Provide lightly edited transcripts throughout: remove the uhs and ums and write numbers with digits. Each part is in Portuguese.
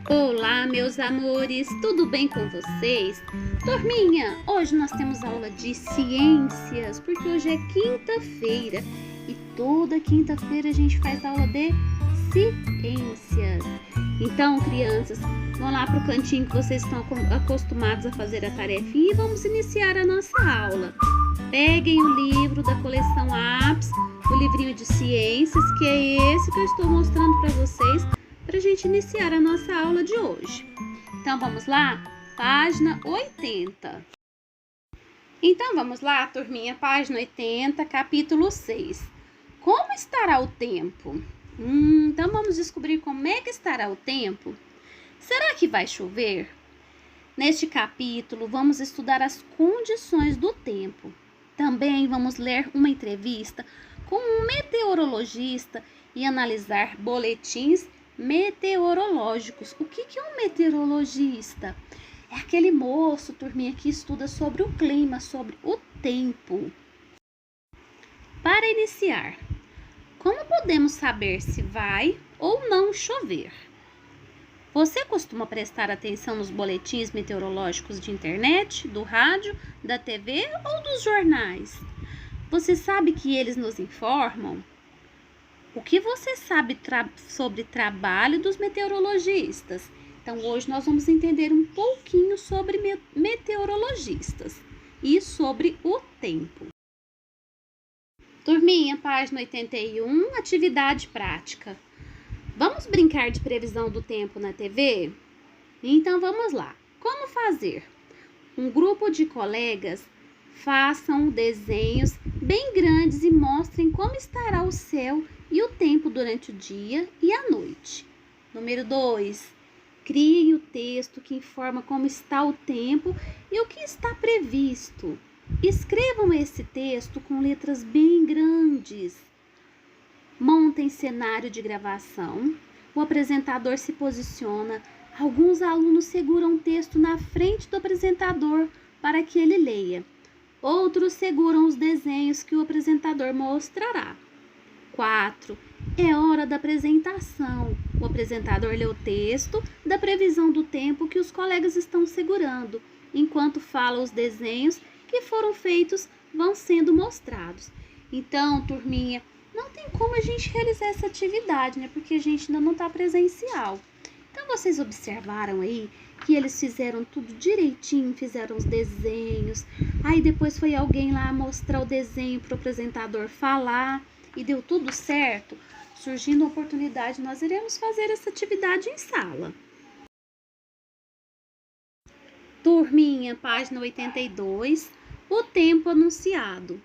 Olá, meus amores, tudo bem com vocês? Turminha, hoje nós temos aula de ciências, porque hoje é quinta-feira e toda quinta-feira a gente faz aula de ciências. Então, crianças, vão lá pro cantinho que vocês estão acostumados a fazer a tarefinha e vamos iniciar a nossa aula. Peguem o livro da coleção APS, o livrinho de ciências, que é esse que eu estou mostrando para vocês, para a gente iniciar a nossa aula de hoje. Então, vamos lá? Página 80. Então, vamos lá, turminha, página 80, capítulo 6. Como estará o tempo? Então, vamos descobrir como é que estará o tempo. Será que vai chover? Neste capítulo, vamos estudar as condições do tempo. Também vamos ler uma entrevista com um meteorologista e analisar boletins meteorológicos. O que é um meteorologista? É aquele moço, turminha, que estuda sobre o clima, sobre o tempo. Para iniciar, como podemos saber se vai ou não chover? Você costuma prestar atenção nos boletins meteorológicos de internet, do rádio, da TV ou dos jornais? Você sabe que eles nos informam? O que você sabe sobre o trabalho dos meteorologistas? Então, hoje nós vamos entender um pouquinho sobre meteorologistas e sobre o tempo. Turminha, página 81, atividade prática. Vamos brincar de previsão do tempo na TV? Então, vamos lá. Como fazer? Um grupo de colegas façam desenhos bem grandes e mostrem como estará o céu e o tempo durante o dia e a noite. Número 2. Criem o texto que informa como está o tempo e o que está previsto. Escrevam esse texto com letras bem grandes. Montem cenário de gravação. O apresentador se posiciona. Alguns alunos seguram o texto na frente do apresentador para que ele leia. Outros seguram os desenhos que o apresentador mostrará. 4. É hora da apresentação. O apresentador lê o texto da previsão do tempo que os colegas estão segurando, enquanto fala os desenhos que foram feitos vão sendo mostrados. Então, turminha, não tem como a gente realizar essa atividade, né? Porque a gente ainda não está presencial. Então, vocês observaram aí que eles fizeram tudo direitinho, fizeram os desenhos. Aí depois foi alguém lá mostrar o desenho para o apresentador falar e deu tudo certo. Surgindo a oportunidade, nós iremos fazer essa atividade em sala. Turminha, página 82, o tempo anunciado.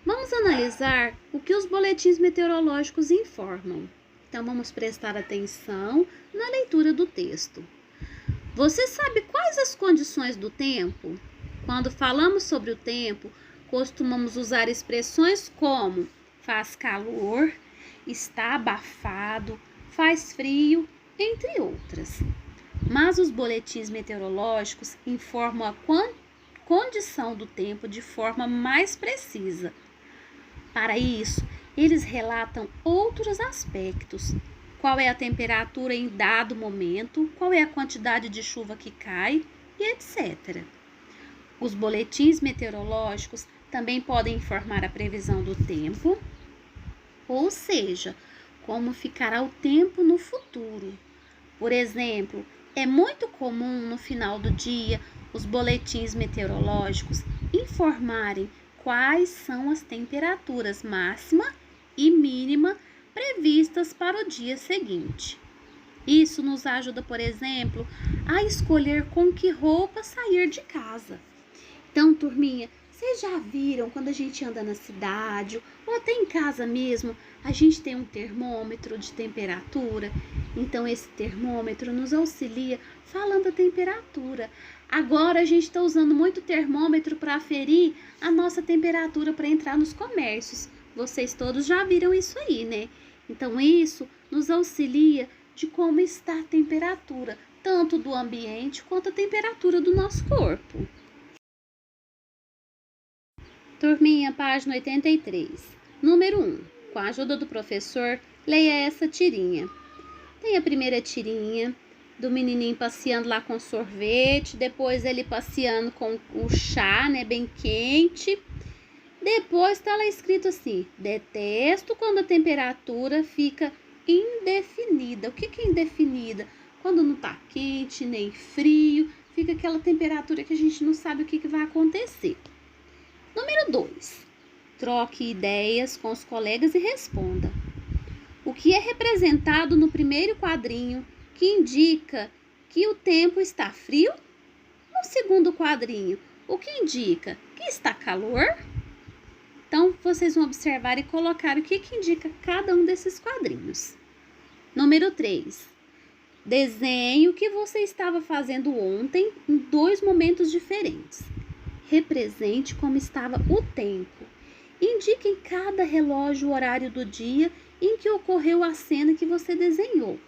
Vamos analisar o que os boletins meteorológicos informam. Então, vamos prestar atenção na leitura do texto. Você sabe quais as condições do tempo? Quando falamos sobre o tempo, costumamos usar expressões como faz calor, está abafado, faz frio, entre outras. Mas os boletins meteorológicos informam a condição do tempo de forma mais precisa. Para isso, eles relatam outros aspectos. Qual é a temperatura em dado momento, qual é a quantidade de chuva que cai e etc. Os boletins meteorológicos também podem informar a previsão do tempo, ou seja, como ficará o tempo no futuro. Por exemplo, é muito comum no final do dia os boletins meteorológicos informarem quais são as temperaturas máxima e mínima previstas para o dia seguinte. Isso nos ajuda, por exemplo, a escolher com que roupa sair de casa. Então, turminha, vocês já viram quando a gente anda na cidade ou até em casa mesmo, a gente tem um termômetro de temperatura? Então, esse termômetro nos auxilia falando a temperatura. Agora, a gente está usando muito termômetro para aferir a nossa temperatura para entrar nos comércios. Vocês todos já viram isso aí, né? Então, isso nos auxilia de como está a temperatura, tanto do ambiente quanto a temperatura do nosso corpo. Turminha, página 83. Número 1. Com a ajuda do professor, leia essa tirinha. Tem a primeira tirinha. do menininho passeando lá com sorvete, depois ele passeando com o chá, né, bem quente. Depois tá lá escrito assim: detesto quando a temperatura fica indefinida. O que é indefinida? Quando não tá quente nem frio, fica aquela temperatura que a gente não sabe o que vai acontecer. Número 2. Troque ideias com os colegas e responda. O que é representado no primeiro quadrinho que indica que o tempo está frio? No segundo quadrinho, o que indica que está calor? Então, vocês vão observar e colocar o que indica cada um desses quadrinhos. Número 3. Desenhe o que você estava fazendo ontem em 2 momentos diferentes. Represente como estava o tempo. Indique em cada relógio o horário do dia em que ocorreu a cena que você desenhou.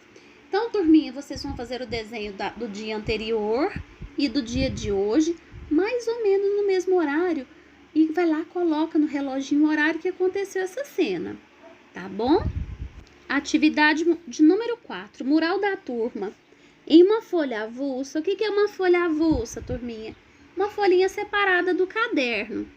Então, turminha, vocês vão fazer o desenho do dia anterior e do dia de hoje, mais ou menos no mesmo horário. E vai lá, coloca no reloginho o horário que aconteceu essa cena, tá bom? Atividade de número 4, mural da turma. Em uma folha avulsa, o que é uma folha avulsa, turminha? Uma folhinha separada do caderno.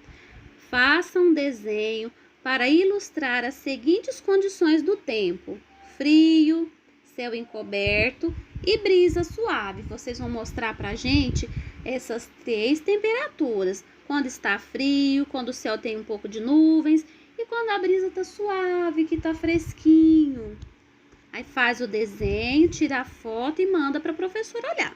Faça um desenho para ilustrar as seguintes condições do tempo: frio, céu encoberto e brisa suave. Vocês vão mostrar pra gente essas 3 temperaturas. Quando está frio, quando o céu tem um pouco de nuvens e quando a brisa tá suave, que tá fresquinho. Aí faz o desenho, tira a foto e manda para a professora olhar.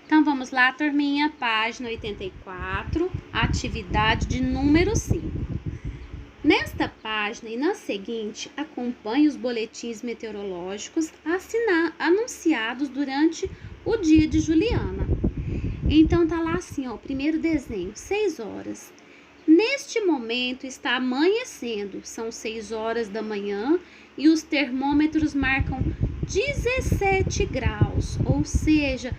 Então vamos lá, turminha, página 84, atividade de número 5. Nesta página e na seguinte, acompanhe os boletins meteorológicos anunciados durante o dia de Juliana. Então tá lá assim, ó, o primeiro desenho, 6 horas. Neste momento está amanhecendo, são 6 horas da manhã e os termômetros marcam 17 graus, ou seja,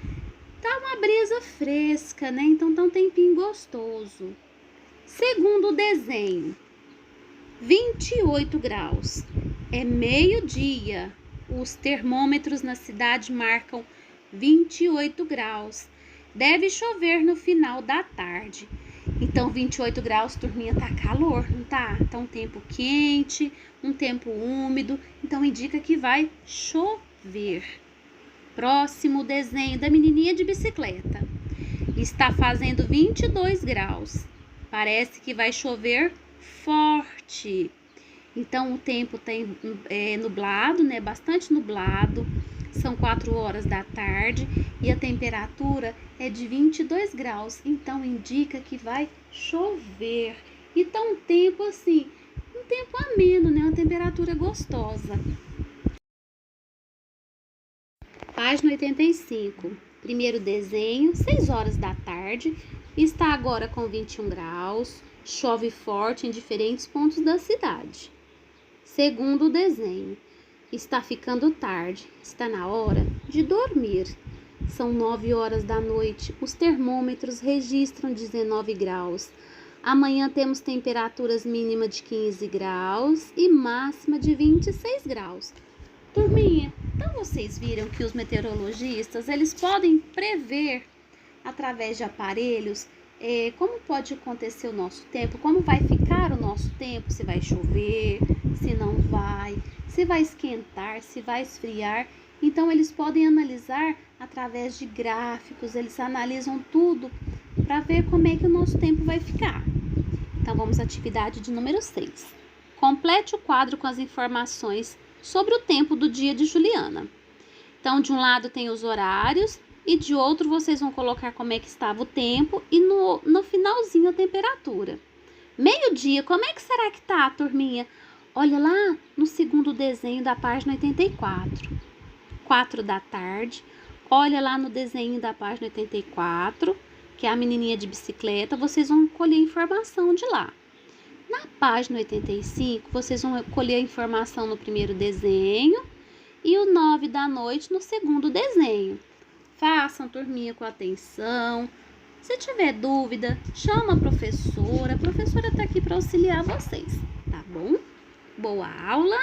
tá uma brisa fresca, né? Então tá um tempinho gostoso. Segundo o desenho, 28 graus, é meio-dia, os termômetros na cidade marcam 28 graus. Deve chover no final da tarde. Então, 28 graus, turminha, tá calor, não tá? Tá um tempo quente, um tempo úmido. Então, indica que vai chover. Próximo desenho da menininha de bicicleta. Está fazendo 22 graus. Parece que vai chover forte. Então, o tempo tá nublado, né? Bastante nublado. São 4 horas da tarde e a temperatura é de 22 graus, então indica que vai chover. E tá um tempo assim, um tempo ameno, né? Uma temperatura gostosa. Página 85, primeiro desenho, 6 horas da tarde, está agora com 21 graus, chove forte em diferentes pontos da cidade. Segundo desenho, está ficando tarde, está na hora de dormir. São 9 horas da noite, os termômetros registram 19 graus. Amanhã temos temperaturas mínimas de 15 graus e máxima de 26 graus. Turminha, então vocês viram que os meteorologistas, eles podem prever através de aparelhos como pode acontecer o nosso tempo, como vai ficar o nosso tempo, se vai chover, se não vai, se vai esquentar, se vai esfriar. Então, eles podem analisar através de gráficos, eles analisam tudo para ver como é que o nosso tempo vai ficar. Então, vamos à atividade de número 6. Complete o quadro com as informações sobre o tempo do dia de Juliana. Então, de um lado tem os horários e de outro vocês vão colocar como é que estava o tempo e no finalzinho a temperatura. Meio-dia, como é que será que tá, turminha? Olha lá no segundo desenho da página 84. 4 da tarde. Olha lá no desenho da página 84, que é a menininha de bicicleta. Vocês vão colher informação de lá. Na página 85, vocês vão colher a informação no primeiro desenho e o 9 da noite no segundo desenho. Façam, turminha, com atenção. Se tiver dúvida, chama a professora. A professora está aqui para auxiliar vocês, tá bom? Boa aula!